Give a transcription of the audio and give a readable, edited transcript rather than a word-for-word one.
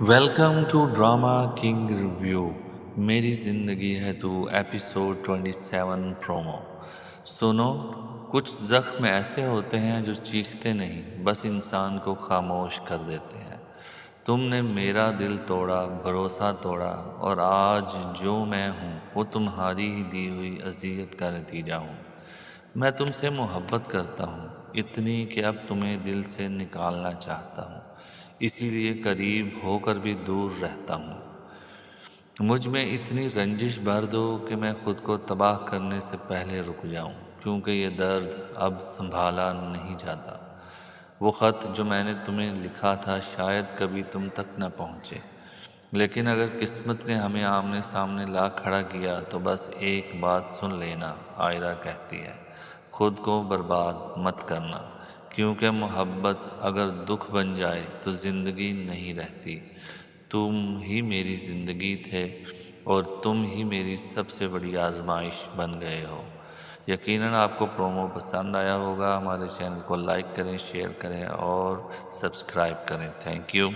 Welcome to drama king review میری زندگی ہے تو ایپیسوڈ 27 پرومو سنو، کچھ زخم ایسے ہوتے ہیں جو چیختے نہیں، بس انسان کو خاموش کر دیتے ہیں۔ تم نے میرا دل توڑا، بھروسہ توڑا، اور آج جو میں ہوں وہ تمہاری ہی دی ہوئی اذیت کا نتیجہ ہوں۔ میں تم سے محبت کرتا ہوں، اتنی کہ اب تمہیں دل سے نکالنا چاہتا ہوں، اسی لیے قریب ہو کر بھی دور رہتا ہوں۔ مجھ میں اتنی رنجش بھر دو کہ میں خود کو تباہ کرنے سے پہلے رک جاؤں، کیونکہ یہ درد اب سنبھالا نہیں جاتا۔ وہ خط جو میں نے تمہیں لکھا تھا شاید کبھی تم تک نہ پہنچے، لیکن اگر قسمت نے ہمیں آمنے سامنے لا کھڑا کیا تو بس ایک بات سن لینا، عائرہ کہتی ہے، خود کو برباد مت کرنا، کیونکہ محبت اگر دکھ بن جائے تو زندگی نہیں رہتی۔ تم ہی میری زندگی تھے اور تم ہی میری سب سے بڑی آزمائش بن گئے ہو۔ یقیناً آپ کو پرومو پسند آیا ہوگا۔ ہمارے چینل کو لائک کریں، شیئر کریں اور سبسکرائب کریں۔ Thank you.